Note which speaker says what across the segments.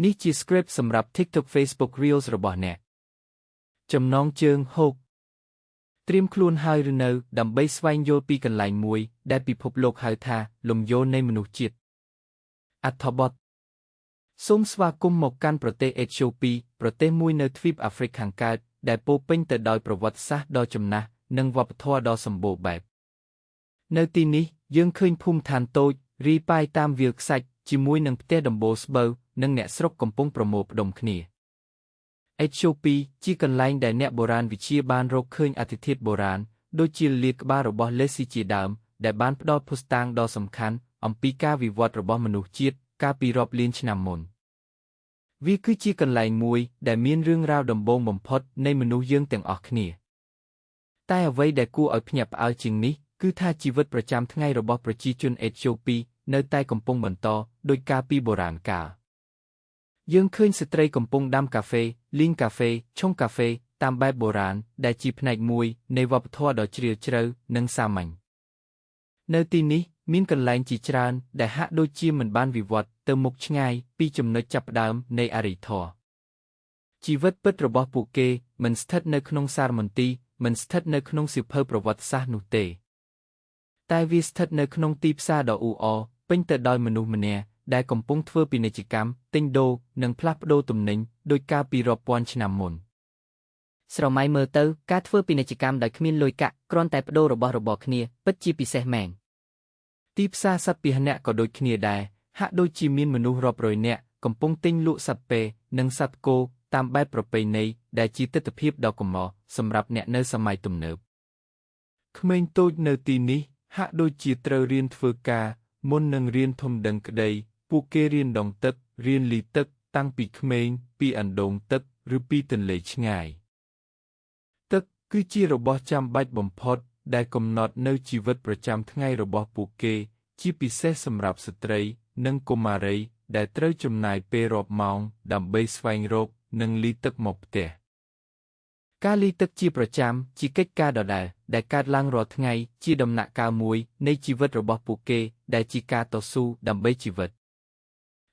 Speaker 1: នេះជា script សម្រាប់ TikTok Facebook Reels របស់អ្នកចំណងជើងហូកត្រៀមខ្លួនហើយឬនៅដើម្បីស្វែងយល់ពីកន្លែងមួយដែលពិភពលោកហៅថាលំយោននៃមនុស្សជាតិអត្ថបទសូមស្វាគមន៍មកកាន់ប្រទេសអេត្យូពីប្រទេសមួយនៅទ្វីបអាហ្វ្រិកខាងកើតដែលពោរពេញទៅដោយប្រវត្តិសាស្ត្រដ៏ចំណាស់និងវប្បធម៌ដ៏សម្បូរបែបនៅទីនេះយើងឃើញភូមិឋានតូចរីប៉ាយតាមវាលខ្សាច់ជាមួយនឹងផ្ទះដំបូលស្បូវនិងអ្នកស្រុកកំពុងប្រមូលផ្ដុំគ្នាអេត្យូពីជាកន្លែងដែលអ្នកបុរាណវិទ្យាបានរកឃើញអដ្ឋិធាតុបុរាណដូចជាលាតក្បាលរបស់លេស៊ីជាដើមដែលបានផ្ដល់ភស្តុតាងដ៏សំខាន់អំពីការវិវត្តរបស់មនុស្សជាតិកាលពីរាប់លានឆ្នាំមុនវាគឺជាកន្លែងមួយដែលមានរឿងរ៉ាវដំបូងបំផុតនៃមនុស្សយើងទាំងអស់គ្នាតែអ្វីដែលគួរឲ្យភ្ញាក់ផ្អើលជាងនេះគឺថាជីវិតប្រចាំថ្ងៃរបស់ប្រជាជនអេត្យូពីនៅតែកំពុងបន្តដោយកាលពីបុរាណកាលយើងឃើញស្ត្រីកំពុងដាំកាហ្វេលីងកាហ្វេឆុងកាហ្វេតាមបែបបុរាណដែលជាផ្នែកមួយនៃវប្បធម៌ដ៏ជ្រាលជ្រៅនិងសាមញ្ញនៅទីនេះមានកន្លែងជាច្រើនដែលហាក់ដូចជាមិនបានវិវត្តទៅមុខឆ្ងាយពីចំណុចចាប់ផ្ដើមនៃអរិយធម៌ជីវិតពិតរបស់ពួកគេមិនស្ថិតនៅក្នុងសារមន្ទីរមិនស្ថិតនៅក្នុងសៀវភៅប្រវត្តិសាស្ត្រនោះទេតែវាស្ថិតនៅក្នុងទីផ្សារដ៏អ៊ូអរពេញទៅដោយមនុស្សម្នាក់ដែលកំពុងធ្វើពាណិជ្ជកម្មទិញដូរនិងផ្លាស់ប្ដូរទំនិញដោយកាលពីរាប់ពាន់ឆ្នាំមុនស្រមៃមើលទៅការធ្វើពាណិជ្ជកម្មដោយគ្មានលុយកាក់គ្រាន់តែប្ដូររបស់របរគ្នាពិតជាពិសេសមែនទីផ្សារសត្វពាហនៈក៏ដូចគ្នាដែរហាក់ដូចជាមានមនុស្សរាប់រយនាក់កំពុងទិញលក់សត្វពែនិងសត្វគោតាមបែបប្រពៃណីដែលជាទិដ្ឋភាពដ៏កម្រសម្រាប់អ្នកនៅសម័យទំនើបក្មេងតូចនៅទីនេះហាក់ដូចជាត្រូវរៀនធ្វើការមុននឹងរៀនធំដឹងក្តីពួកគេរៀនដងទឹករៀនលីទឹកតាំងពីក្មេងពីអណ្ដូងទឹកឬពីទន្លេឆ្ងាយទឹកគឺជារបស់ចាំបាច់បំផុតដែលកំណត់នូវជីវិតប្រចាំថ្ងៃរបស់ពួកគេជាពិសេសសម្រាប់ស្ត្រីនិងកុមារីដែលត្រូវចំណាយពេលរាប់ម៉ោងដើម្បីស្វែងរកនិងលីទឹកមកផ្ទះការលីទឹកជាប្រចាំជាកិច្ចការដដែលដែលកើតឡើងរាល់ថ្ងៃជាដំណាក់កាលមួយនៃជីវិតរបស់ពួកគេដែលជាការតស៊ូដើម្បីជីវិត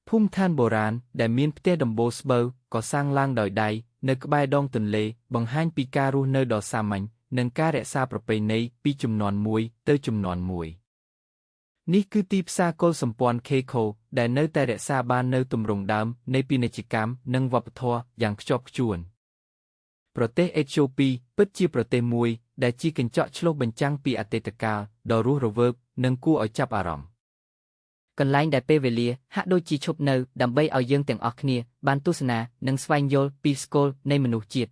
Speaker 1: ភូមិឋានបុរាណដែលមានផ្ទះដំបូលស្បូវក៏សាងឡើងដោយដៃនៅក្បែរដងទន្លេបង្ហាញពីការរស់នៅដ៏សាមញ្ញនិងការរក្សាប្រពៃណីពីជំនាន់មួយទៅជំនាន់មួយនេះគឺទីផ្សារកុលសម្ព័ន្ធ Keiko ដែលនៅតែរក្សាបាននូវទម្រង់ដើមនៃពាណិជ្ជកម្មនិងវប្បធម៌យ៉ាងខ្ជាប់ខ្ជួនប្រទេសអេត្យូពីពិតជាប្រទេសមួយដែលជាកញ្ចក់ឆ្លុះបញ្ចាំងពីអតីតកាលដ៏រស់រវើកនិងគួរឲ្យចាប់អារម្មណ៍កន្លែងដែលពេលវេលាហាក់ដូចជាឈប់នៅដើម្បីឲ្យយើងទាំងអស់គ្នាបានទស្សនានិងស្វែងយល់ពីស្គលនៃមនុស្សជាតិ